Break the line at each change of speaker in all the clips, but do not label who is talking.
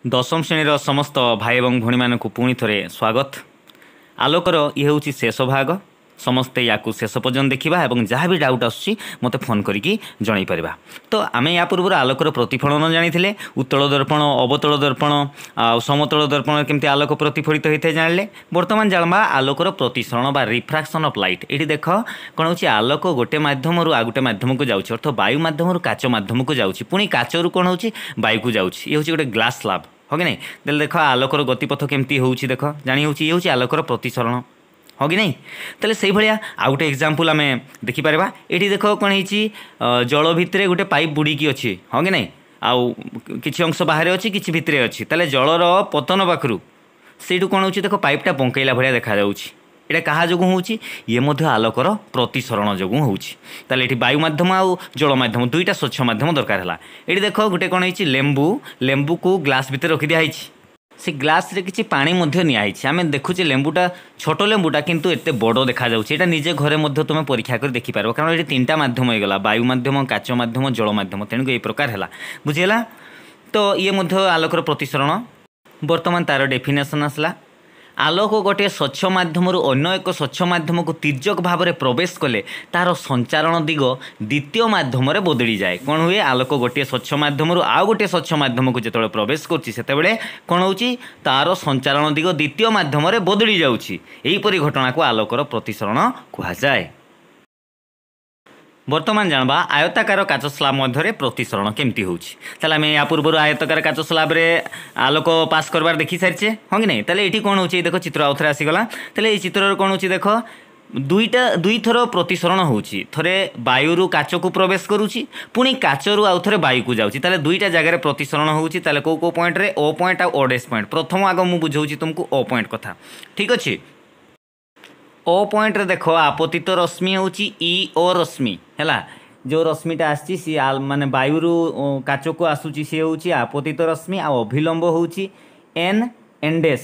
दशम श्रेणीर समस्त भाई और भौणी मानक पुणी थे स्वागत। आलोकर ये हूँ शेष भाग। समस्ते या शेष पर्यटन देखा और जहाँ भी डाउट आसूँ मत फोन करके जन पार। तो आम या पूर्व आलोकर प्रतिफलन जानी उत्तल दर्पण अवतल दर्पण आ समतल दर्पण केमती आलोक प्रतिफलित होता है जानिले। बर्तमान जाना आलोकर प्रतिसरण बा रिफ्राक्शन ऑफ लाइट। ये देख कौन हो आलोक गोटे मध्यम आ गोटे मध्यम को जाऊँच अर्थ वायु मध्यम काच मध्यम को जाऊँच पुणी काचरू कौन हो वायु को जाऊँच। ये हूँ गोटे ग्लास स्लाब हो कि नहीं। देख देख आलोकर गतिपथ केमती हो देख जानी हो ये हूँ आलोकर प्रतिसरण हो कि नहीं। तेल से भाया आउ गोटे एग्जांपल आम देखिपर। ये देख कौन हो जल भितर गोटे पाइप बुड़ीकी अच्छी हाँ कि नहीं। आउ किसी अंश बाहर अच्छी किसी भितर अच्छी ताले जलर पतन पाखु से कौन हो देख पाइपटा बंकैला भाया देखा यहाँ क्या जो हूँ ये आलोकर प्रतिसरण जो हूँ। ये वायु माध्यम आउ जल माध्यम दुईटा स्वच्छ माध्यम दरकार है। ये देख गोटे कौन हो लेंबू लेंबू को ग्लास भितर रखी दिखाई से ग्लास रे किछि पानी मध्य नियाई आम देखुचे लेंबूटा छोट लेंबूटा किंतु एते बड़ देखा जाउछि। निजे घरे मध्य तुम परीक्षा कर देखि पारो कारण ये तीनटा माध्यम हो गला वायु माध्यम काच माध्यम जल माध्यम तेणुक ये प्रकार है बुझीगला। तो ये मध्य आलोकर प्रतिसरण। बर्तमान तार डेफिनेशन आसला आलोक गोटे स्वच्छ माध्यम अन्य एक स्वच्छ माध्यम को तिर्यक भाव में प्रवेश कले तार संचारण दिग द्वितीय माध्यम बदली जाए। कौन हुए आलोक गोटे स्वच्छ माध्यम आउ गोटे स्वच्छ माध्यम को जो प्रवेश करते कौन हो तार संचारण दिग द्वितीय माध्यम बदली जापरी घटना को आलोकर प्रतिसरण कहुए। बर्तमान जानवा आयताकार काच स्लाब मध्य प्रतिसरण केमती होता है। या पूर्व आयताकार काच स्लाब आलोक पास करवार देखी सारी हाँ कि नहीं। ये कौन हो देख चित्र आउ थे आसीगला। ये चित्र कौन हो देख दुई थर प्रतिसरण होउछि। थरे वायु काच को प्रवेश करुछि पुणी काचरू आउ थे वायु को जाउछि। ताले दुईटा जगह प्रतिसरण होउछि। ताले को पॉइंट रे ओ पॉइंट आ ओडेस पॉइंट। प्रथम आग मु बुझाउछि तुमको ओ पॉइंट कथा ठीक अच्छे। ओ पॉइंट रे देख आपतित रश्मि हूँ ई ओ रश्मि है जो रश्मिटा आसी सी माने वायु काच को आसूची सी हूँ आपतित रश्मि आ अभिलंब हूँ एन एंडेस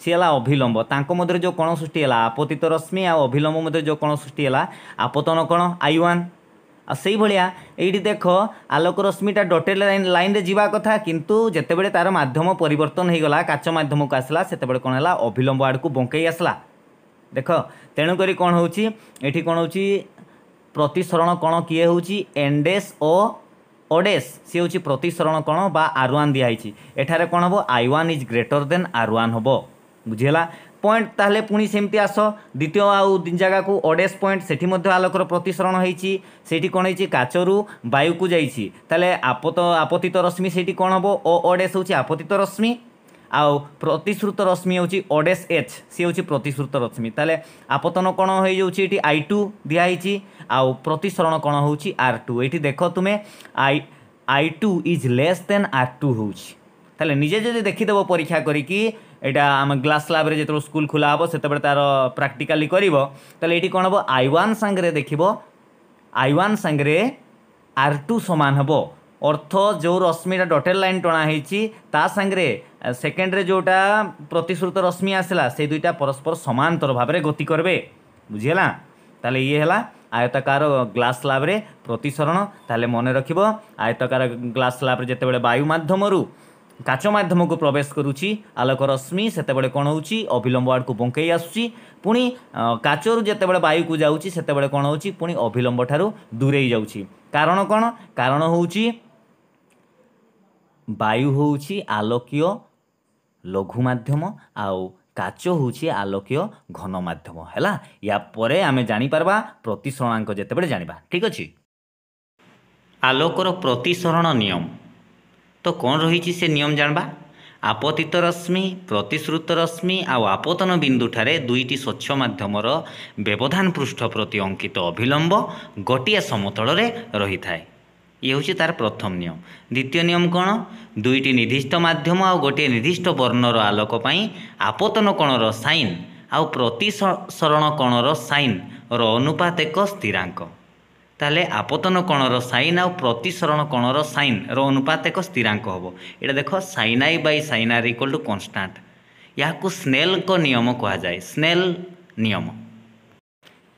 सी है अभिलंब तांको मध्य जो कोण सृष्टि है आपतित रश्मि आ अभिलंब मध्य जो कोण सृष्टि है आपतन कोण I1 आ से भाया ये देख आलोक रश्मिटा डटेड लाइन रे जीवा कथा किंतु जेतेबेले तार माध्यम परिवर्तन हो गला काच माध्यम को आसला सेतेबेले कोण है अभिलंब आड़ को बंकई आसला देख। तेणुक कौन हो कौन हो प्रतिसरण कौन किए हूँ एंडेस ओ ओडेस सी हूँ प्रतिसरण कौन बा R1 दिखाई। एठारे कौन हम I1 is greater than R1 हम बुझीगला। पॉइंट ताहले पुणी सेमती आस द्वितीय आउ जगह को ओडेस पॉइंट से आलोकर प्रतिसरण होती कौन हो काचरू वायु को जाइए आपतित रश्मि से कौन हम ओ ओडेस हूँ आपतित रश्मि आउ प्रतिश्रुत रश्मि हूँ ओडेस एच सी हूँ प्रतिश्रुत रश्मि। ताले आपतन कौन हो I2 दिखाई आउ प्रतिसरण कौन हूँ R2। ये देख तुम्हें I2 is less than R2 हूँ। ताले निजे जब देखीदेव परीक्षा करिकी एटा आम ग्लास स्लाब रे जो स्कूल खुला हम से तार प्राक्टिकाली कर ये कौन हम I1 सांगे देख I1 सांगे R2 सामान हम अर्थ जो रश्मिटा डटेड लाइन टणा ता सांगे सेकेंड रे जोटा प्रतिश्रुत रश्मि आसला से दुईटा परस्पर समांतर भाव में गति करबे बुझीगला। ताले ये है आयताकार ग्लास स्लाब रे प्रतिसरण। ताले मन रखिबो आयताकार ग्लास स्लाब रे जेतेबेले वायु माध्यम काच माध्यम को प्रवेश करुच्ची आलोक रश्मि सेतेबेले कौन होउची अभिलंब आड़ को बंकई आसुची पुणी काचरू जेतेबेले वायु को जाउची सेतेबेले कौन होउची पुणी अभिलंब ठारू दूरेई जाउची। कारण कौन कारण होउची वायु होउची आलोकीय लघु माध्यम आउ काच होउची आलोकीय घन माध्यम है। या परे आमे जानी पारबा प्रतिसरणांक जेतेबेले जानिबा ठीक अछि। आलोकर प्रतिसरण नियम तो कौन रही से नियम जानबा। आपतित रश्मि प्रतिश्रुत रश्मि आउ आपतन बिंदु ठारे दुईटी स्वच्छ माध्यमर व्यवधान पृष्ठ प्रति अंकित अभिलंब गोटिए समतल रही थाए। ये हूँ तार प्रथम नियम। द्वितीय नियम कौन दुईटी निर्दिष्ट माध्यम आउ गोटे निर्दिष्ट वर्णर आलोक पई आपतन कोणर साइन आउ प्रतिसरण कोणर साइन रो अनुपात एक स्थिरांक। ताले आपतन कोणर साइन आउ प्रतिसरण कोणर साइन रो अनुपात एक स्थिरांक हम। ये देख sine I by sine R equal to constant. या स्नेल को नियम कह जाए स्नेल नियम।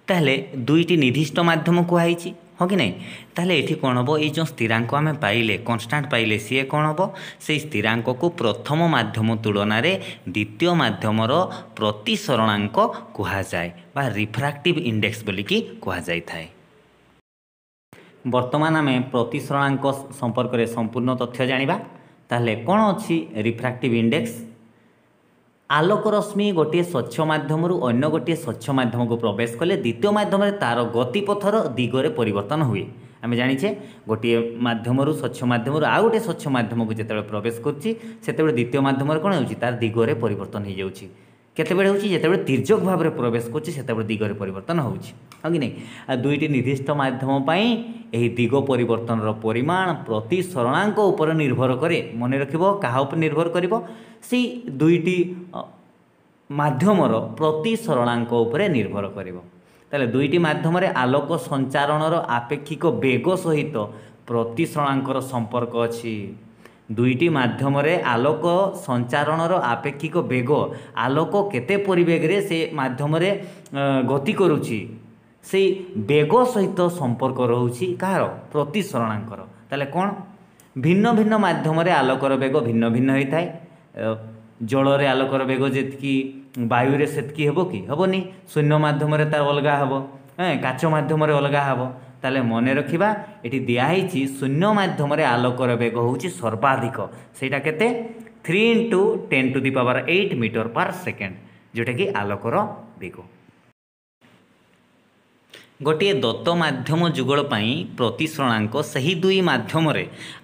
ताले दुईटी निर्दिष्ट माध्यम कहुई हाँ कि नहीं ताहले एठी कौन हम ये जो स्थिरांक आम पाइले कन्स्टाट पाइले सी कौन हम से स्थिरांक को प्रथम माध्यम तुलन में द्वितीय माध्यम प्रतिसरणांक कहुए बा रिफ्राक्टिव इंडेक्स बोलिकी कहुए थाए। वर्तमान आम प्रतिसरणांक संपर्क में संपूर्ण तथ्य जानिबा ताहले कौन अच्छी रिफ्राक्टिव इंडेक्स आलोक रश्मि गोटे स्वच्छ मध्यम अन्य गोटे स्वच्छ मध्यम को प्रवेश कले द्वितीय मध्यम तार गतिपथर दिगरे परिवर्तन हुए आम जाचे गोटे मध्यम स्वच्छ मध्यम आउ गोटे स्वच्छ मध्यम को जिते प्रवेश कर द्वितीय मध्यम कौन हो तार दिगरे परिवर्तन हो जाऊँगी केतबेले होची जेतेबेले तिर्यक भाव में प्रवेश करछि सेतेबेले दिगरे परिवर्तन होउछि हाँ कि नहीं दुईटी निर्दिष्ट माध्यम पई एही दिग परिवर्तन परिमाण प्रतिसरणांक उपर निर्भर करे मन रखिबो कहा उपर निर्भर करिवो सी दुईटी माध्यमर प्रतिसरणांक उपर निर्भर करिवो ताले दुईटी माध्यम आलोक संचारणर आपेक्षिक बेग सहित प्रतिसरणांकर संपर्क अछि दुईटी माध्यम आलोक संचारणर आपेक्षिक बेग आलोक केते परिवेग रे से माध्यम गति करुछि से बेग सहित संपर्क रोची कहार प्रतिसरणांकर ताले कौन भिन्न भिन्न माध्यम आलोकर बेग भिन्न भिन्न होता है जल रे आलोकर बेग जेतकी वायु रे सेतकी हेबो कि हेबोनी शून्य माध्यम तार अलगा हेबो काच माध्यम अलगा हेबो ताले मन रखिबा एटी दियाही शून्य माध्यम आलोकर बेग होउची सर्वाधिक सेटा केते 3 × 10⁸ मीटर पर सेकेंड जोटा कि आलोकर बेग गोटे दत्त माध्यम जुगल पाई प्रतिसरणांक सही दुई माध्यम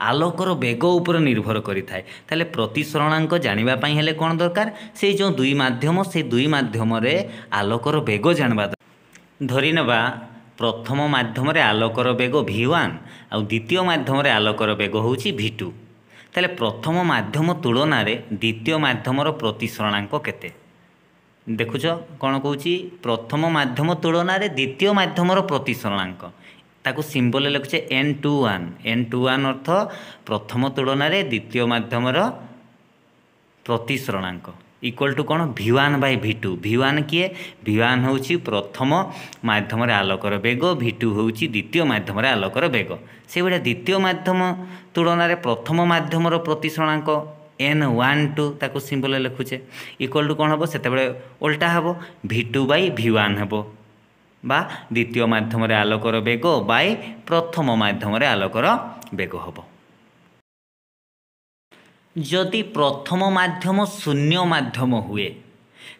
आलोकर बेग उपर निर्भर करिथाय ताले प्रतिसरणांक जानिबा पाई हेले कोन दरकार से जो दुई माध्यम से दुई माध्यम आलोकर बेग जानबा धरि नबा प्रथम माध्यम आलोकर बेग v1 आउ द्वितीय माध्यम आलोकर बेग होउची v2 ताले प्रथम माध्यम तुलन द्वितीय माध्यम प्रतिसरणांक केते देखुच कौन कौच प्रथम माध्यम तुलन द्वितीय माध्यम प्रतिसरणांक ताकू सिंबल लिखुचे n21 अर्थ प्रथम तुलन द्वितीय माध्यम प्रतिसरणांक इक्वल टू कौन v1/v2 v1 किए v1 होउची प्रथम माध्यम आलोकर बेग v2 होउची द्वितीय माध्यम आलोकर बेग से भाया द्वितीय माध्यम तुलन प्रथम माध्यम प्रतिसरणांक n12 ताकू सिंबल लिखुचे इक्वल टू कौन हम से उल्टा हम v2/v1 हम बा द्वितीय माध्यम आलोकर बेग बाय प्रथम माध्यम आलोकर बेग हम जदि प्रथम माध्यम शून्य माध्यम हुए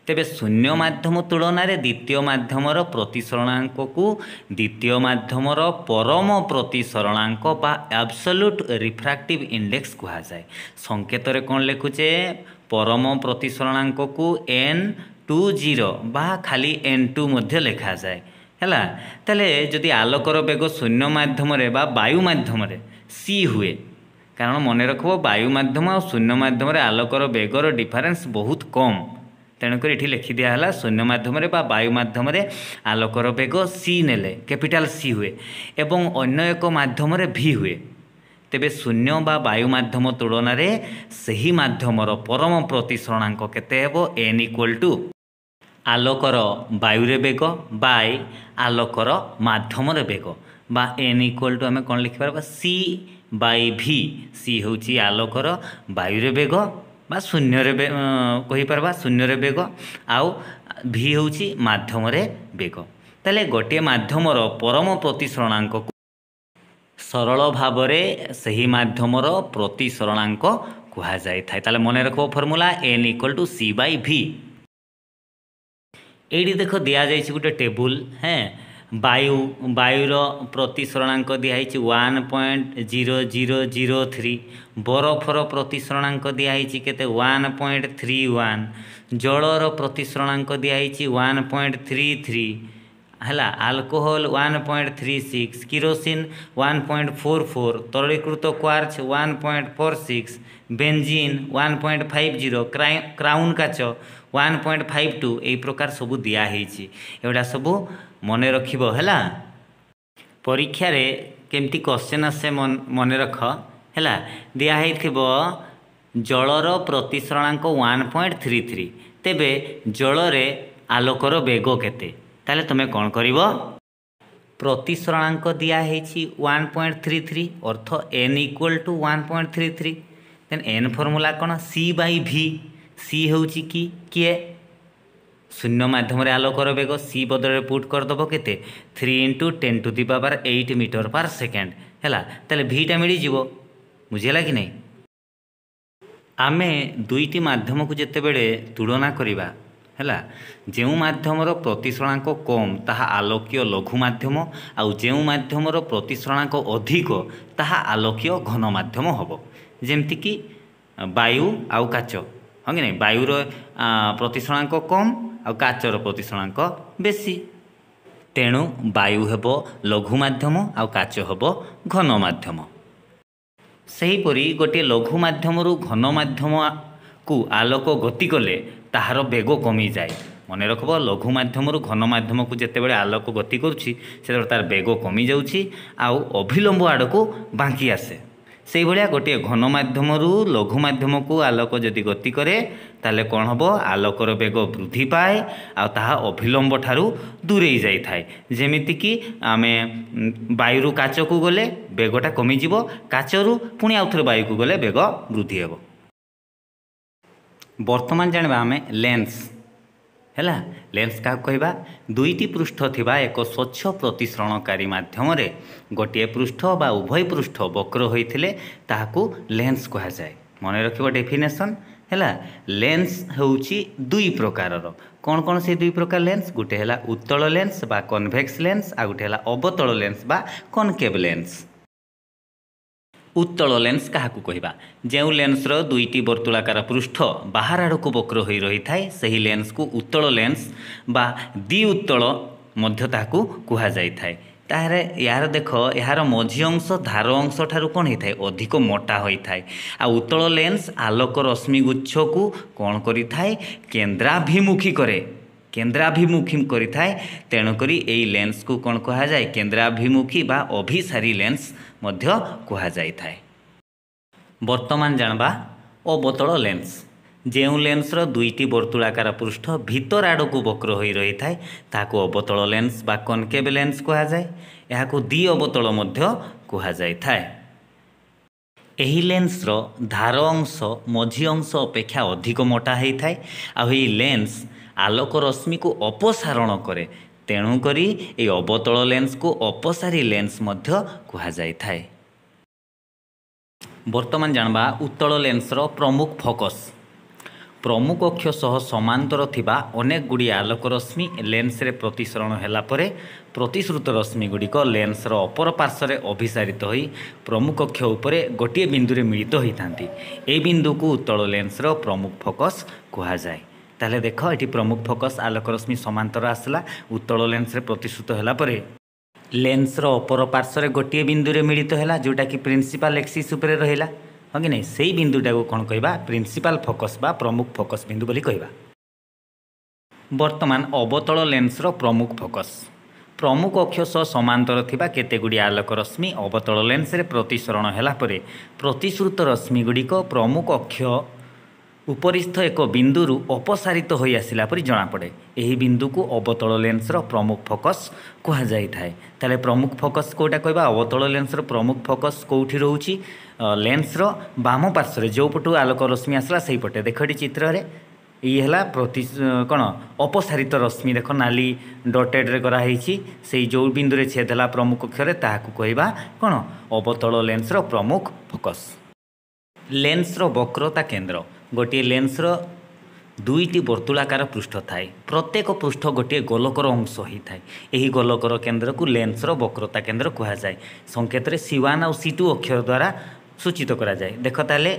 तेबे शून्य माध्यम तुलन द्वितीय माध्यम प्रतिसरणांक को द्वितीय माध्यम परम प्रतिसरणांक बा एब्सोल्यूट रिफ्रैक्टिव इंडेक्स कहा जाए संकेत कौन लिखुचे परम प्रतिसरणांक को n20 बा खाली n2 मध्य लिखा जाए है ताले जदि आलोकर बेग शून्य माध्यम बा वायु माध्यम c हुए कारण मन रख वायु माध्यम और शून्य माध्यम आलोकर बेगर डिफरेंस बहुत कम तेणुक ये लिखि दिहला शून्य माध्यम वायु माध्यम आलोकर बेग सी नेले कैपिटल सी हुए एवं अन्य एक माध्यम भी हुए तेबे शून्य बा वायु माध्यम तुलन सही माध्यम परम प्रतिसरणांक केते हेबो n इक्वल टू आलोकर वायु बेग बाय आलोकर माध्यम बेग बा n इक्वल टू आम कौन लिखिपार c/v सी हूँ आलोकर वायु बेग बा शून्य कहीपर शून्य बेग आउ v हूँ माध्यम बेग ताले गोटे माध्यम परम प्रतिसरणांक को सरल भाव सही माध्यम प्रतिसरणांक कहा जाए ताले मन रख formula n equal to c/v ये देख दि जाए गोटे टेबुल है वायुर प्रतिसरणांक दिखाई 1.0003 बरफर प्रतिसरणांक दिखाई केते 1.31 जलर प्रतिसरणांक दिखाई 1.33 है आल्कोहल 1.36 किरोसिन 1.44 तरलीकृत क्वार्च 1.46 बेंजीन 1.50 क्राउन काच 1.52 यही प्रकार सबू दिखाई एगुड़ा सबू मन रखिबो हैला परीक्षा रे केमती क्वेश्चन आसे मन रख हैला दिया हेथिबो जलर प्रतिसरणांक 1.33 तेबे जल रे आलोकर बेग केते ताले तुमे कौन करिवो प्रतिसरणांक दिखाई 1.33 अर्थ n equal to 1.33 then n formula कौन c बाई v c हूँ कि किए शून्य मध्यम आलोकर बेग सी बदल पुट करदेव के 3 × 10⁸ मीटर पर सेकेंड है तेल भीटा मिलज बुझेगा कि नहीं। आमे दुईटी माध्यम को जिते बड़े तुलना करवा है जो मध्यमर प्रतिसरणांक कम ताहा आलोकीय लघु मध्यम आउ जो मध्यमर प्रतिसरणांक अधिक ताहा आलोकीय घन मध्यम हम जमतीक वायु आउ काच हाँ कि नहीं वायुर प्रतिसरणांक कम आउ काचर प्रतिसरणांक बेसी तेणु वायु हेब लघु मध्यम आउ काच हेब घन मध्यम। सेहीपरि गोटे लघु मध्यम घन मध्यम को आलोक गति कले ताहार बेग कमी जाए मन रखब लघु मध्यम घन मध्यम को जिते बड़े आलोक गति करुच्ची से तार बेग कमी जाऊँगी आउ अभिलंब आड़ को बांकी आसे से भाया गोटे घन मध्यम लघु मध्यम को आलोक जदि गति करे ताले कौन हम आलोकर बेग वृद्धि पाए आ अभिलंब ठारू दूरे जाए जमीक आम वायु काच को गले बेगटा कमिज काचरू पुणी आउ थे वायु को गले बेग वृद्धि हे। बर्तमान जाना आम लेंस है लेंस क्या कहवा दुईटी पृष्ठ थिबा एक स्वच्छ प्रतिसरणकारी माध्यम गोटे पृष्ठ बा उभय पृष्ठ वक्र होइथिले ताहाकू लेंस कहा जाए मन रखिबो डेफिनेशन है। लेंस होउची दुई प्रकारर कौन कौन से दुई प्रकार लेंस गोटे है उत्तल लेंस बा कन्वेक्स लेंस आ गोटे है अवतल लेंस बा कनकेव लेंस। उत्तल लेंस क्या कहवा जो लेंसर दुईटी वर्तुलाकार पृष्ठ बाहर आड़ को वक्र हो रही थाए सही लेंस को उत्तल लेंस बा द्वि उत्तल मध्य ताकू कहा जाई थाए। ताहरे यार देख यार मझी अंश धार अंश ठारू कौन होता है अधिक मोटा होता है आ उत्तल लेंस आलोक रश्मि गुच्छ को कौन करी थाए केंद्राभिमुखी करे केंद्राभिमुखी करी थाए तेणुकरी एई लेंस को कौन कहा जाए केंद्राभिमुखी बा अभिसारी लेंस मध्य कहा जाई थाए। वर्तमान जानबा अवतल लेंस जो लेंसर दुईटी वर्तुलाकार पृष्ठ भीतर आड़ को वक्र हो रही थाए ताको अवतल लेंस बा कनकेव लेंस कहा जाए याको द्वि अवतल मध्य कहा जाई थाए। एही लेंसर धार अंश मझी अंश अपेक्षा अधिक मोटा होता है आ लेंस आलोक रश्मि को अपसारण करे तेणुकरी ये अवतल लेंस को अपसारी लेंस मध्य कहा जाई थाए। वर्तमान जानबा उत्तल लेंसर प्रमुख फोकस प्रमुख अक्ष सह समांतर थिबा अनेक गुड़ी आलोक रश्मि लेंस रे प्रतिसरण होला परे प्रतिश्रुत रश्मि गुड़िक लेंसर अपर पार्श्व अभिसारित होई प्रमुख अक्ष उपरे गोटे बिंदु रे मिलित होइथांती ए बिंदु को उत्तल लेंसर प्रमुख फोकस कहा जाए। ताले देख ये प्रमुख फोकस आलोक रश्मि समांतर आसला उत्तल लेंस रे प्रतिश्रुत होला परे लेंसर अपर पार्श्व गोटे बिंदु रे मिलित होला जोटा कि प्रिंसिपल एक्सिस उपरे रहिला हाँ कि नहीं से बिंदुटा को कौन कहवा प्रिंसिपल फोकस बा प्रमुख फोकस बिंदु बोली कहवा। वर्तमान अवतल लेंसर प्रमुख फोकस प्रमुख अक्ष सह समांतर थिबा केते गुडी आलोक रश्मि अवतल लेंस रे प्रतिसरण होला परे प्रतिश्रुत रश्मि गुड़िक प्रमुख अक्ष उपरिस्थ एक बिंदुरु अपसारित होई आसिला परि जଣା पड़े एही बिंदु को अवतल लेंसर प्रमुख फोकस कहा जाई थाए। ताले प्रमुख फोकस कोटा कहबा अवतल लेंसर प्रमुख फोकस कोठी रहउची लेंसर बाम पार्श्व जो पटु आलोक रश्मि आसला सही पटे देख एटी चित्र रे ये है प्रति कौन अपसारित रश्मि देख नाली डटेड रे करा हेची से जो बिंदु रे छेदला प्रमुख अक्षरे ताहाकू कहबा कौन अवतल लेंसर प्रमुख फोकस। लेंसर वक्रता केंद्र गोटे लेंसर दुईटी वर्तुलाकार पृष्ठ थाए प्रत्येक पृष्ठ गोटे गोलकर अंश होता है यही गोलकर केंद्र को लेंसर वक्रता केंद्र कहा जाए संकेत C1 और C2 अक्षर द्वारा सूचित करा जाए। देख ताले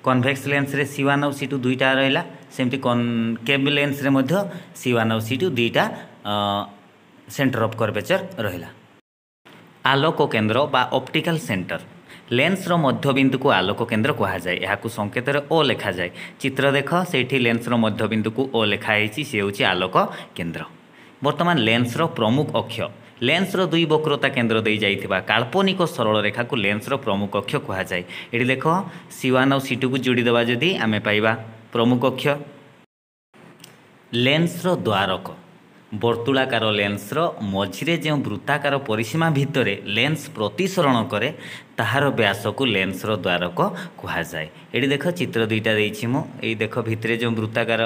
कन्वेक्स लेंस रे C1 और C2 दुईटा रहा सेमती कनकेव लेंस रे मध्य C1 और C2 दुईटा सेंटर ऑफ कर्वेचर रहा। आलोक केंद्र बा ऑप्टिकल सेंटर लेंसर मध्यबिंदु को आलोक केंद्र कहा जाए यहाँ संकेत ओ लिखा जाए चित्र देख से लेंसर मध्यबिंदु को ओ लिखाई सी हूँ आलोक केंद्र। वर्तमान लेंसर प्रमुख अक्ष लेंसर दुई वक्रता केंद्र दे जाइथिबा काल्पनिक सरल रेखा को लेंसर प्रमुख अक्ष कहा जाए। ये देख C1 और C2 को जोड़ीदेवा जदि आमे पाइबा प्रमुख अक्ष लेंसर द्वारक ବର୍ତ୍ତୁଳାକାର ଲେନ୍ସର ମଝିରେ ଯେଉଁ ବୃତ୍ତାକାର ପରିସୀମା ଭିତରେ ଲେନ୍ସ ପ୍ରତିସରଣ କରେ ତାହାର ବ୍ୟାସକୁ ଲେନ୍ସର ଦ୍ୱାରକ କୁହାଯାଏ। ଏଠି ଦେଖ ଚିତ୍ର ଦୁଇଟା ଦେଇଛି ମୁଁ। ଏଇ ଦେଖ ଭିତରେ ଯେଉଁ ବୃତ୍ତାକାର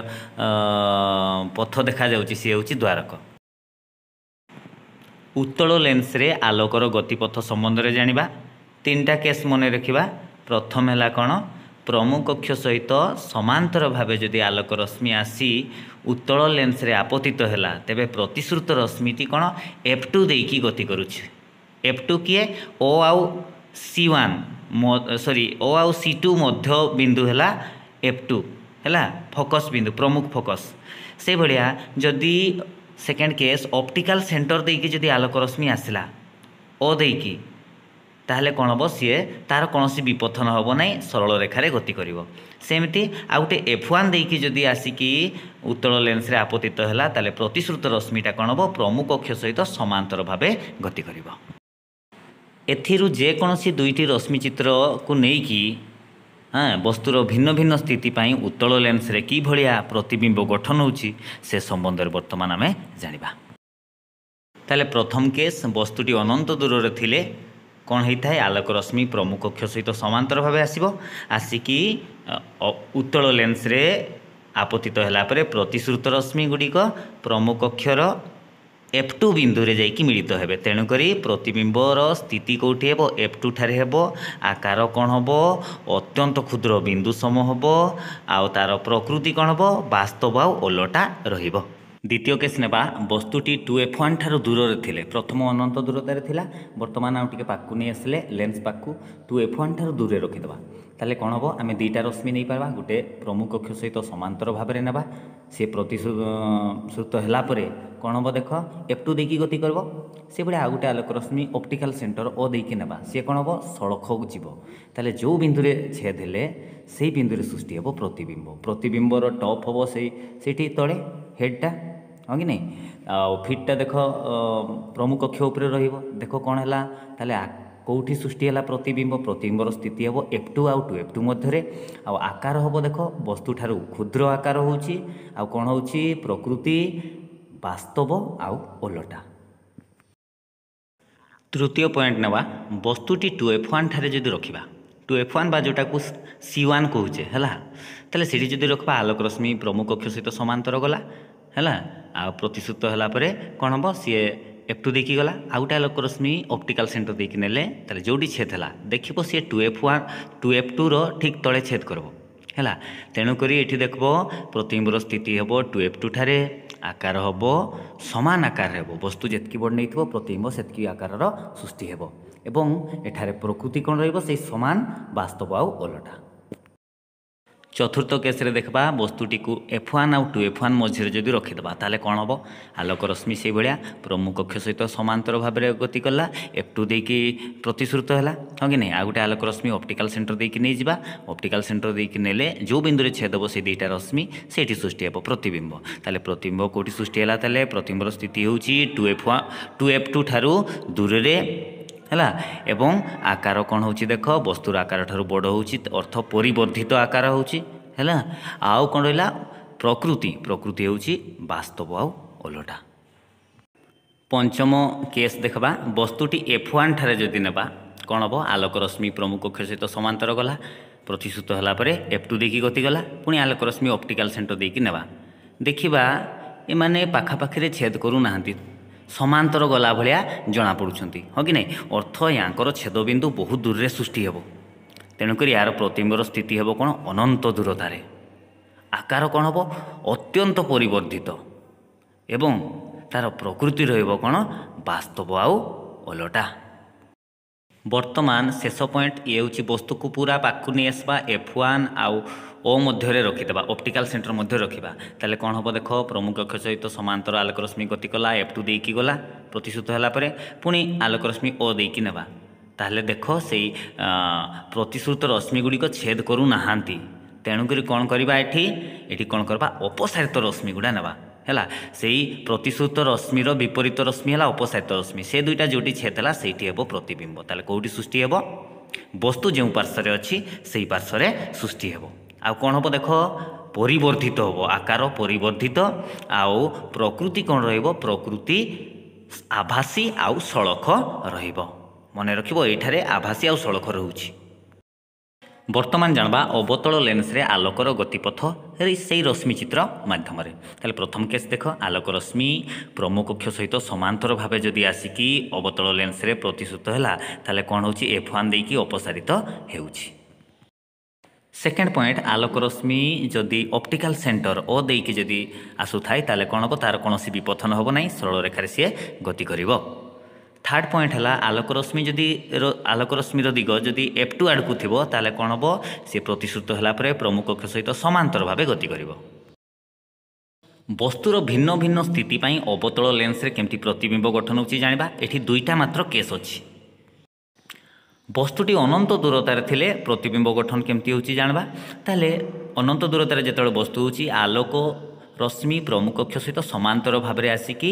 ପଥ ଦେଖାଯାଉଛି ସିଏ ହେଉଛି ଦ୍ୱାରକ। ଉତ୍ତଳ ଲେନ୍ସରେ ଆଲୋକର ଗତିପଥ ସମ୍ବନ୍ଧରେ ଜାଣିବା। ତିନିଟା କେସ୍ ମନେ ରଖିବା। ପ୍ରଥମ ହେଲା କ'ଣ, ପ୍ରମୁଖ ଅକ୍ଷ ସହିତ ସମାନ୍ତର ଭାବେ ଯଦି ଆଲୋକ ରଶ୍ମି ଆସି ଉତ୍ତଳ ଲେନ୍ସରେ ଆପତିତ ହେଲା ତେବେ ପ୍ରତିଶ୍ରୁତ ରଶ୍ମିଟି କ'ଣ F2 ଦେଇକି ଗତି କରୁଛି। F2 କିଏ? O ଆଉ C1 O ଆଉ C2 ମଧ୍ୟ ବିନ୍ଦୁ ହେଲା F2 ହେଲା ଫୋକସ୍ ବିନ୍ଦୁ, ପ୍ରମୁଖ ଫୋକସ୍। ସେଇଭଳିଆ ଯଦି ସେକେଣ୍ଡ କେସ୍ ଅପ୍ଟିକାଲ ସେଣ୍ଟର ଦେଇକି ଯଦି ଆଲୋକ ରଶ୍ମି ଆସିଲା O ଦେଇକି, ତାହେଲେ କ'ଣ ହେବ, ସିଏ ତା'ର କୌଣସି ବିପଥନ ହେବ ନାହିଁ, ସରଳ ରେଖାରେ ଗତି କରିବ। ସେମିତି ଆଉ ଗୋଟେ F1 ଦେଇକି ଯଦି ଆସିକି ଉତ୍ତଳ ଲେନ୍ସରେ ଆପତିତ ହେଲା ତାହେଲେ ପ୍ରତିଶ୍ରୁତ ରଶ୍ମିଟା କ'ଣ ହେବ, ପ୍ରମୁଖ ଅକ୍ଷ ସହିତ ସମାନ୍ତର ଭାବେ ଗତି କରିବ। ଏଥିରୁ ଯେକୌଣସି ଦୁଇଟି ରଶ୍ମି ଚିତ୍ରକୁ ନେଇକି ବସ୍ତୁର ଭିନ୍ନ ଭିନ୍ନ ସ୍ଥିତି ପାଇଁ ଉତ୍ତଳ ଲେନ୍ସରେ କିଭଳିଆ ପ୍ରତିବିମ୍ବ ଗଠନ ହେଉଛି ସେ ସମ୍ବନ୍ଧରେ ବର୍ତ୍ତମାନ ଆମେ ଜାଣିବା। ତାହେଲେ ପ୍ରଥମ କେସ୍, ବସ୍ତୁଟି ଅନନ୍ତ ଦୂରରେ ଥିଲେ କ'ଣ ହେଇଥାଏ, ଆଲୋକ ରଶ୍ମି ପ୍ରମୁଖ ଅକ୍ଷ ସହିତ ସମାନ୍ତର ଭାବେ ଆସିବ, ଆସିକି ଉତ୍ତଳ ଲେନ୍ସରେ ଆପତିତ ହେଲା ପରେ ପ୍ରତିଶ୍ରୁତ ରଶ୍ମି ଗୁଡ଼ିକ ପ୍ରମୁଖ ଅକ୍ଷର F2 ବିନ୍ଦୁରେ ଯାଇକି ମିଳିତ ହେବେ। ତେଣୁକରି ପ୍ରତିବିମ୍ବର ସ୍ଥିତି କେଉଁଠି ହେବ, F2 ଠାରେ ହେବ। ଆକାର କ'ଣ ହେବ, ଅତ୍ୟନ୍ତ କ୍ଷୁଦ୍ର ବିନ୍ଦୁ ସମ ହେବ। ଆଉ ତା'ର ପ୍ରକୃତି କ'ଣ ହେବ, ବାସ୍ତବ ଆଉ ଓଲଟା ରହିବ। ଦ୍ୱିତୀୟ କେସ୍ ନେବା, ବସ୍ତୁଟି 2F1 ଠାରୁ ଦୂରରେ ଥିଲେ। ପ୍ରଥମ ଅନନ୍ତ ଦୂରତାରେ ଥିଲା, ବର୍ତ୍ତମାନ ଆଉ ଟିକେ ପାଖକୁ ନେଇ ଆସିଲେ ଲେନ୍ସ ପାଖକୁ 2F1 ଠାରୁ ଦୂରରେ ରଖିଦେବା। ତାହେଲେ କ'ଣ ହେବ, ଆମେ ଦୁଇଟା ରଶ୍ମି ନେଇପାରିବା। ଗୋଟେ ପ୍ରମୁଖ ଅକ୍ଷ ସହିତ ସମାନ୍ତର ଭାବରେ ନେବା, ସେ ପ୍ରତିଶ୍ରୁତ ହେଲା ପରେ କ'ଣ ହେବ ଦେଖ, F2 ଦେଇକି ଗତି କରିବ। ସେଭଳିଆ ଆଉ ଗୋଟେ ଆଲୋକ ରଶ୍ମି ଅପ୍ଟିକାଲ ସେଣ୍ଟର O ଦେଇକି ନେବା, ସିଏ କ'ଣ ହେବ, ସଳଖକୁ ଯିବ। ତାହେଲେ ଯେଉଁ ବିନ୍ଦୁରେ ଛେଦ ହେଲେ ସେଇ ବିନ୍ଦୁରେ ସୃଷ୍ଟି ହେବ ପ୍ରତିବିମ୍ବ। ପ୍ରତିବିମ୍ବର ଟପ୍ ହେବ ସେଇଠି ତଳେ ହେଡ଼୍ଟା, ହଁ କି ନାହିଁ। ଆଉ ଫିଟ୍ଟା ଦେଖ ପ୍ରମୁଖ ଅକ୍ଷ ଉପରେ ରହିବ। ଦେଖ କ'ଣ ହେଲା, ତାହେଲେ କେଉଁଠି ସୃଷ୍ଟି ହେଲା ପ୍ରତିବିମ୍ବ, ପ୍ରତିବିମ୍ବର ସ୍ଥିତି ହେବ F2 ଆଉ 2F2 ମଧ୍ୟରେ। ଆଉ ଆକାର ହେବ ଦେଖ ବସ୍ତୁଠାରୁ କ୍ଷୁଦ୍ର ଆକାର ହେଉଛି, ଆଉ କ'ଣ ହେଉଛି, ପ୍ରକୃତି ବାସ୍ତବ ଆଉ ଓଲଟା। ତୃତୀୟ ପଏଣ୍ଟ ନେବା, ବସ୍ତୁଟି 2F1 ଠାରେ ଯଦି ରଖିବା, 2F1 ବା ଯେଉଁଟାକୁ C1 କହୁଛେ ହେଲା, ତାହେଲେ ସେଠି ଯଦି ରଖିବା ଆଲୋକ ରଶ୍ମି ପ୍ରମୁଖ ଅକ୍ଷ ସହିତ ସମାନ୍ତର ଗଲା ହେଲା, ଆଉ ପ୍ରତିଶ୍ରୁତ ହେଲା ପରେ କ'ଣ ହେବ, ସିଏ F2 ଦେଇକି ଗଲା। ଆଉ ଗୋଟେ ଆଲୋକ ରଶ୍ମି ଅପ୍ଟିକାଲ ସେଣ୍ଟର ଦେଇକି ନେଲେ, ତାହେଲେ ଯେଉଁଠି ଛେଦ ହେଲା ଦେଖିବ ସିଏ 2F2ର ଠିକ୍ ତଳେ ଛେଦ କରିବ ହେଲା। ତେଣୁକରି ଏଠି ଦେଖିବ ପ୍ରତିବିମ୍ବର ସ୍ଥିତି ହେବ 2F2 ଠାରେ, ଆକାର ହେବ ସମାନ ଆକାରରେ ହେବ। ବସ୍ତୁ ଯେତିକି ବଡ଼ ନେଇଥିବ ପ୍ରତିବିମ୍ବ ସେତିକି ଆକାରର ସୃଷ୍ଟି ହେବ, ଏବଂ ଏଠାରେ ପ୍ରକୃତି କ'ଣ ରହିବ, ସେଇ ସମାନ ବାସ୍ତବ ଆଉ ଓଲଟା। ଚତୁର୍ଥ କେସ୍ରେ ଦେଖିବା, ବସ୍ତୁଟିକୁ F1 ଆଉ 2F1 ମଝିରେ ଯଦି ରଖିଦେବା ତାହେଲେ କ'ଣ ହେବ, ଆଲୋକ ରଶ୍ମି ସେଇଭଳିଆ ପ୍ରମୁଖ ଅକ୍ଷ ସହିତ ସମାନ୍ତର ଭାବରେ ଗତି କଲା, F2 ଦେଇକି ପ୍ରତିଶ୍ରୁତ ହେଲା, ହଁ କି ନାହିଁ। ଆଉ ଗୋଟେ ଆଲୋକ ରଶ୍ମି ଅପ୍ଟିକାଲ ସେଣ୍ଟର ଦେଇକି ନେଇଯିବା, ଅପ୍ଟିକାଲ ସେଣ୍ଟର ଦେଇକି ନେଲେ ଯେଉଁ ବିନ୍ଦୁରେ ଛେଦ ହେବ ସେଇ ଦୁଇଟା ରଶ୍ମି ସେଇଠି ସୃଷ୍ଟି ହେବ ପ୍ରତିବିମ୍ବ। ତାହେଲେ ପ୍ରତିବିମ୍ବ କେଉଁଠି ସୃଷ୍ଟି ହେଲା, ତାହେଲେ ପ୍ରତିବିମ୍ବର ସ୍ଥିତି ହେଉଛି 2F2 ଠାରୁ ଦୂରରେ ହେଲା, ଏବଂ ଆକାର କ'ଣ ହେଉଛି ଦେଖ, ବସ୍ତୁର ଆକାର ଠାରୁ ବଡ଼ ହେଉଛି, ଅର୍ଥ ପରିବର୍ଦ୍ଧିତ ଆକାର ହେଉଛି ହେଲା। ଆଉ କ'ଣ ରହିଲା, ପ୍ରକୃତି ହେଉଛି ବାସ୍ତବ ଆଉ ଓଲଟା। ପଞ୍ଚମ କେସ୍ ଦେଖିବା, ବସ୍ତୁଟି F1 ଠାରେ ଯଦି ନେବା କ'ଣ ହେବ, ଆଲୋକ ରଶ୍ମି ପ୍ରମୁଖ ଅକ୍ଷ ସହିତ ସମାନ୍ତର ଗଲା, ପ୍ରତିଶ୍ରୁତ ହେଲା ପରେ F2 ଦେଇକି ଗତିଗଲା। ପୁଣି ଆଲୋକ ରଶ୍ମି ଅପ୍ଟିକାଲ ସେଣ୍ଟର ଦେଇକି ନେବା, ଦେଖିବା ଏମାନେ ପାଖାପାଖିରେ ଛେଦ କରୁନାହାନ୍ତି, ସମାନ୍ତର ଗଲା ଭଳିଆ ଜଣାପଡ଼ୁଛନ୍ତି, ହଁ କି ନାହିଁ। ଅର୍ଥ ୟାଙ୍କର ଛେଦବିନ୍ଦୁ ବହୁତ ଦୂରରେ ସୃଷ୍ଟି ହେବ। ତେଣୁକରି ଏହାର ପ୍ରତିବିମ୍ବର ସ୍ଥିତି ହେବ କ'ଣ, ଅନନ୍ତ ଦୂରତାରେ। ଆକାର କ'ଣ ହେବ, ଅତ୍ୟନ୍ତ ପରିବର୍ଦ୍ଧିତ, ଏବଂ ତା'ର ପ୍ରକୃତି ରହିବ କ'ଣ, ବାସ୍ତବ ଆଉ ଓଲଟା। ବର୍ତ୍ତମାନ ଶେଷ ପଏଣ୍ଟ ଇଏ ହେଉଛି ବସ୍ତୁକୁ ପୁରା ପାଖକୁ ନେଇ ଆସିବା, F1 ଆଉ O ମଧ୍ୟରେ ରଖିଦେବା, ଅପ୍ଟିକାଲ ସେଣ୍ଟର ମଧ୍ୟରେ ରଖିବା। ତାହେଲେ କ'ଣ ହେବ ଦେଖ, ପ୍ରମୁଖ ଅକ୍ଷ ସହିତ ସମାନ୍ତର ଆଲୋକ ରଶ୍ମି ଗତି କଲା, F2 ଦେଇକି ଗଲା, ପ୍ରତିଶ୍ରୁତ ହେଲା ପରେ ପୁଣି ଆଲୋକ ରଶ୍ମି O ଦେଇକି ନେବା। ତାହେଲେ ଦେଖ ସେଇ ପ୍ରତିଶ୍ରୁତ ରଶ୍ମି ଗୁଡ଼ିକ ଛେଦ କରୁନାହାନ୍ତି। ତେଣୁକରି କ'ଣ କରିବା, ଏଠି କ'ଣ କରିବା, ଅପସାରିତ ରଶ୍ମି ଗୁଡ଼ା ନେବା ହେଲା। ସେଇ ପ୍ରତିଶ୍ରୁତ ରଶ୍ମିର ବିପରୀତ ରଶ୍ମି ହେଲା ଅପସାରିତ ରଶ୍ମି, ସେ ଦୁଇଟା ଯେଉଁଠି ଛେଦ ହେଲା ସେଇଠି ହେବ ପ୍ରତିବିମ୍ବ। ତାହେଲେ କେଉଁଠି ସୃଷ୍ଟି ହେବ, ବସ୍ତୁ ଯେଉଁ ପାର୍ଶ୍ୱରେ ଅଛି ସେଇ ପାର୍ଶ୍ୱରେ ସୃଷ୍ଟି ହେବ। ଆଉ କ'ଣ ହେବ ଦେଖ, परिवर्धित हम आकार परिवर्धित आउ प्रकृति कौन प्रकृति आभासी आउ सड़ख मन रखिबो एठारे आभासी आउ सड़ख रोची। बर्तमान जानबा अवतल लेंस रे आलोकर गतिपथ से रश्मि चित्र माध्यम ताले प्रथम केस देख आलोक रश्मि प्रमुख अक्ष सहित समांतर भाव जदि आसिकी अवतल लेंस रे प्रतिश्रुत है ताले कौन होची F1 देकी अपसारित हेउची। सेकेंड पॉइंट आलोक रश्मि जदि ऑप्टिकल सेंटर ओ देकी जदि आसु थाए ताले कौन हम तार कौन विपथन हम ना सरल रेखार सी गति करिवो। थर्ड पॉइंट है आलोक रश्मि दिग जदि F2 आड़ को थिबो ताले कौन हम सी प्रतिश्रुत होला परे प्रमुख अक्ष सहित समांतर भाव गति करिवो। वस्तुर भिन्न भिन्न स्थिति पाई अवतल लेंस रे केमती प्रतिबिंब गठन होची जानिबा। एठी दुईटा मात्र केस अछि। वस्तुटी अनंत दूरतार थिले प्रतिबिंब गठन केमती होची जानबा। ताले अनंत दूरतार जेतेबेले वस्तु होची आलोक रश्मि प्रमुख अक्ष सहित समांतर भाव में आसिकी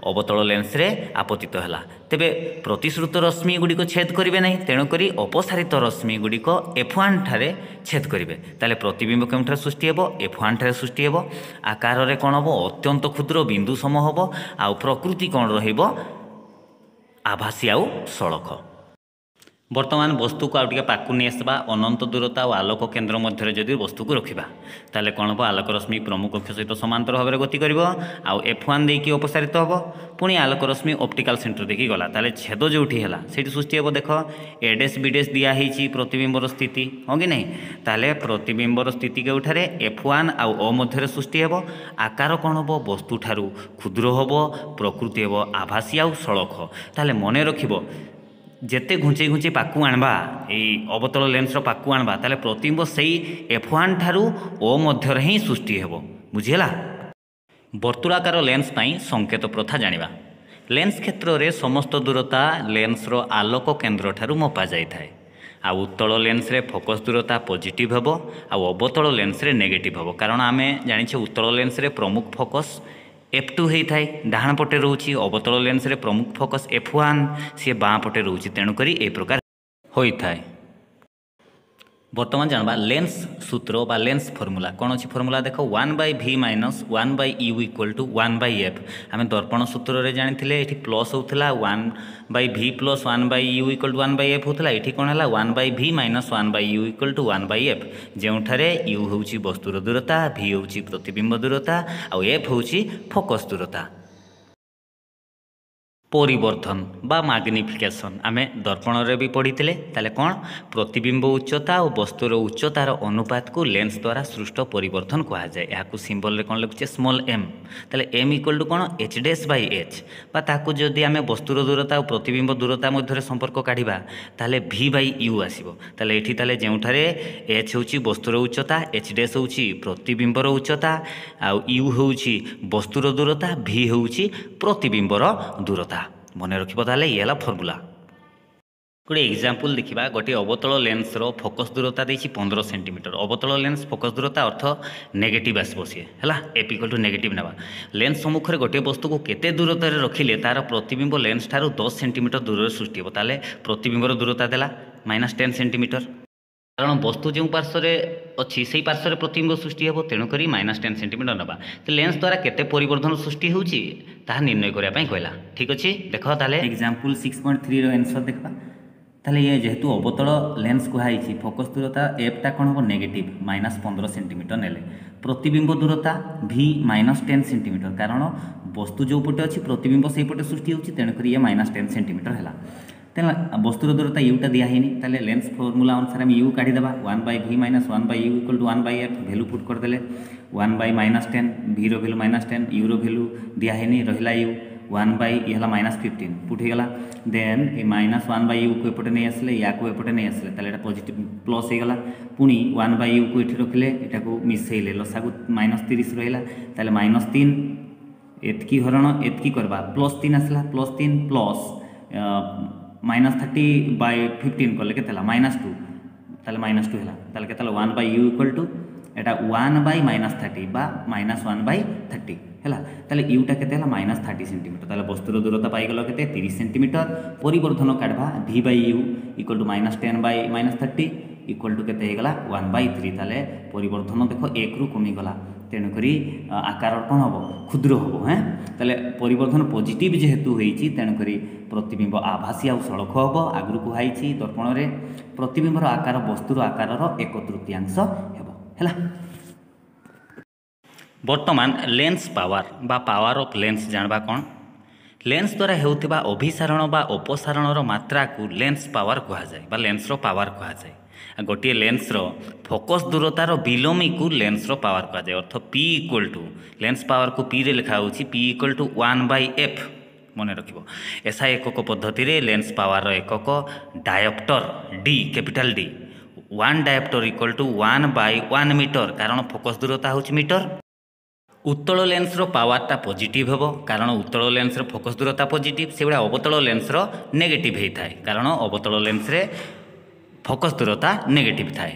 अवतल लेंस रे आपतित है तेबे प्रतिश्रुत रश्मि गुड़िक छेद करेंगे ना तेणुक अपसारित रश्मि गुड़िक F1 ठारे छेद करेंगे ताले प्रतिबिंब केउठार सृष्टि हेबो F1 ठारे सृष्टि हेबो। आकार रे कौन हम अत्यंत क्षुद्र बिंदु सम हम आउ प्रकृति कौन रहिबो आभासी आउ सड़ख। बर्तमान वस्तु को आगे पाकु नहीं आसवा अनंत दूरता और आलोक केन्द्र मध्य जदि वस्तु को रखा ताले कौन हम आलोक रश्मि प्रमुख अक्ष सहित समांतर भाव में गति कर आउ F1 देकी अपसारित हम पुणी आलोक रश्मि ऑप्टिकल सेंटर देखी गला ताले छेद जो है सृष्टि सृष्टि हे देख एडेस बीडेस दिखाई प्रतिबिंबर स्थिति हाँ कि नहीं ताले प्रतिबिंबर स्थिति केउठारे F1 आउ अ मध्य सृष्टि हे आकार कौन हम वस्तु ठारू क्षुद्र हम प्रकृति हम आभासी आउ सड़ख। ताले मन रखिबो जेते घुंचे घुंचे पाकु आणबा एई अवतल लेंस पाकु आणबा ताले प्रतिबिंब सेई F1 ठारू ओ मध्य ही सृष्टि हेबो बुझिला। वर्तुलाकार लेंस पाई संकेत प्रथा जानिबा। लेंस क्षेत्र रे समस्त दूरता लेंस रो आलोक केन्द्र ठारू मपा जाय थाए। आ उत्तल लेंस रे फोकस दूरता पॉजिटिव हेबो आ अवतल लेंस रे नेगेटिव हेबो कारण आमे जानिछे उत्तल लेंस रे प्रमुख फोकस F2 होता है डाहाण पटे रोची अवतल लेंस रे प्रमुख फोकस F1 सी बाँ पटे रोची तेणुक ए प्रकार होता है। बर्तमान जानबा लेंस सूत्र बा लेंस फर्मूला कौन अच्छी फर्मूला देख 1/v - 1/u = 1/f आम दर्पण सूत्र रे जानी ये प्लस होता 1/v + 1/u = 1/f होता ये कौन है 1/v - 1/u = 1/f जोठारे u हूँ वस्तुर दूरता v हूँ प्रतिबिंब दूरता आउ f हूँ फोकस दूरता। परिवर्धन बा मैग्निफिकेशन आमे दर्पण रे भी पढ़ी ताले कौन प्रतिबिंब उच्चता और वस्तुर उच्चतार अनुपात को लेंस द्वारा सृष्ट परिवर्धन कहा जाए। यहाँ सिंबल रे कौन लिखुचे स्मॉल m ताले m = कौन h'/h बा ताकू जदि आमे वस्तुर दूरता और प्रतिबिंब दूरता मध्य संपर्क काढ़ा ताले v/u आसीबो। ताले एठी ताले जेउठारे h होची वस्तुर उच्चता h' होची प्रतिबिंबर उच्चता आउ u होची वस्तुर दूरता v होची प्रतिबिंबर दूरता मन रखिबो। ताले ये हला फर्मूला। गोटे एग्जांपल देखिबा गोटे अवतल लेंस रो फोकस दूरता देछि 15 सेंटीमीटर अवतल लेंस फोकस दूरता अर्थ नेगेटिव आसबो सी हैला f = नेगेटिव नेबा। लेंस सम्मुख रे गोटे वस्तु को केते दूरता रे रखिले तार प्रतिबिंब लेंस ठारू 10 सेंटीमीटर दूर रे सृष्टि हो ताले प्रतिबिंबर दूरता देला -10 सेंटीमीटर कारण वस्तु जो पार्श्व अच्छी से पार्श्व प्रतिबिंब सृष्टि हे तेणुक -10 सेंटीमीटर नवा तो लेंस द्वारा केते परिवर्धन सृष्टि होउची ताहा निर्णय करबा पई कहला। ठीक अछि देखो ताले एग्जांपल 6.3 रो आंसर देखबा। ताले ये जेहेतु अवतल लेंस कुहाई फोकस दूरता f टा कौन हम नेगेटिव -15 सेंटीमीटर नेले प्रतिबिंब दूरता v -10 सेंटीमीटर कारण वस्तु जो पटे अच्छी प्रतिबिंब से पटे सृष्टि होउची तेणुक ये -10 सेंटीमीटर हैला। तेना वस्तुर दूरता यूटा दिखाहीनी ताले लेंस फर्मूला अनुसार आम you काढ़ीदेवा 1/v - 1/u = 1/f value put करदे 1/-10 v रो भैल्यू -10 u रो भैल्यू दिखाहीनी रहा u 1/15 पुट होगा देन ए -1/u को एपटे नहीं आसले या को एपटे नहीं आसले ताले एटा पॉजिटिव प्लस होगा पुणी 1/u को ये रखिले एटा को मिसेले लसा को -30 रहा ताले -3 एतकी हरण एतकी करवा +3 आसला +3 प्लस -30/15 कले के -2 ताले -2 है ताले के 1/u = एटा 1/-30 बा -1/30 है ताले यूटा के -30 सेंटीमीटर ताले वस्तुर दूरता पाईगल के 30 सेंटीमीटर परिवर्धन काढ़वा v/u = -10/-30 इक्वल टू केते हेगला 1/3 ताले परिवर्धन देख 1 रु कमिगला तेणुक आकार कौन हम क्षुद्र हम हाँ ताले परिवर्धन पॉजिटिव जेहेतु होती तेणुक प्रतिबिंब आभासी आउ सड़क हम आगु कहुई दर्पण में प्रतिबिंबर आकार वस्तुर आकार 1/3 है। बर्तमान लेंस पावर बा पावर ऑफ लेंस जानवा कौन लेंस द्वारा होता अभिसारण बा अपसारण मात्रा को लेंस पावर कहुए बा लेंस पावर कहुए गोटे लेंस फोकस दूरतार विलोमी को लेंस पावर कहुए अर्थ P equal to lens power को पी रे लिखा होची पी इक्वल टू 1/f मन रखिबो एसआई एकक पद्धति रे लेंस पावर एकक dioptre D capital D 1 dioptre equal to 1/1 metre कारण फोकस दूरता होची मीटर। उत्तल लेंस पावरटा पॉजिटिव हेबो कारण उत्तल लेंस फोकस दूरता पॉजिटिव से अवतल लेंस नेगेटिव होता है कारण अवतल लेंस रे फोकस दूरता नेगेटिव थाए।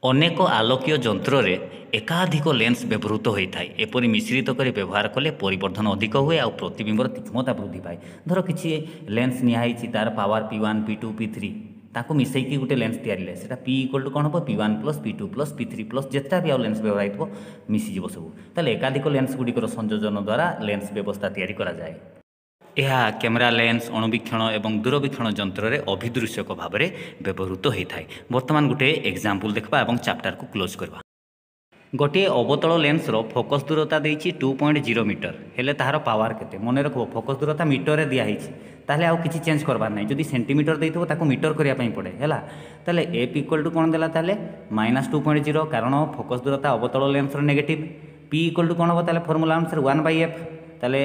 अनेक आलोकीय जंत्र रे एकाधिक लेंस व्यवहृत होता है एपरी मिश्रित कर व्यवहार कले परिवर्धन अधिक हुए और प्रतिबिंबर तीक्ष्णता वृद्धि पाए धर किसी लेंस निहाई तार पावर P1 P2 P3 ताको मिसैकी गोटे लेंस तैयारी से पी इक्वल टू कौन हम P1 + P2 + P3 + जितना भी लेंस व्यवहार हो मिसीज सब ताले एकाधिक लेंस गुड़िकर संयोजन द्वारा लेंस व्यवस्था तैयारी करा जाए। यह कैमेरा लेंस अणुवीक्षण और दूरवीक्षण जंत्र में अभिदृश्यक भाव में व्यवहृत होता है। बर्तमान गोटे एग्जाम्पल देखा और चैप्टर को क्लोज करवा। गोटे अवतल लेंस फोकस दूरता देती 2.0 मीटर हेले तार पावर केते मन रख फोकस दूरता मीटर दिखाई ताहले आउ किछि चेंज करबार नहीं जदि सेंटीमीटर देइथबो ताको मीटर करिया पई पड़े हैला ताहले f इक्वल टू कोन देला ताहले -2.0 कारण फोकस दूरता अवतल लेंस रो नेगेटिव p इक्वल टू कोन हो ताहले फार्मूला अनुसार 1/f ताहले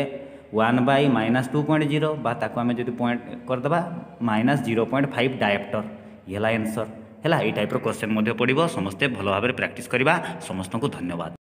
1/-2.0 बा ताको आमे जदि पॉइंट करदबा -0.5 डायोप्टर ये आंसर है। यही टाइप क्वेश्चन पड़ो समस्ते भल भाव प्रैक्टिस करवा। समस्त को धन्यवाद।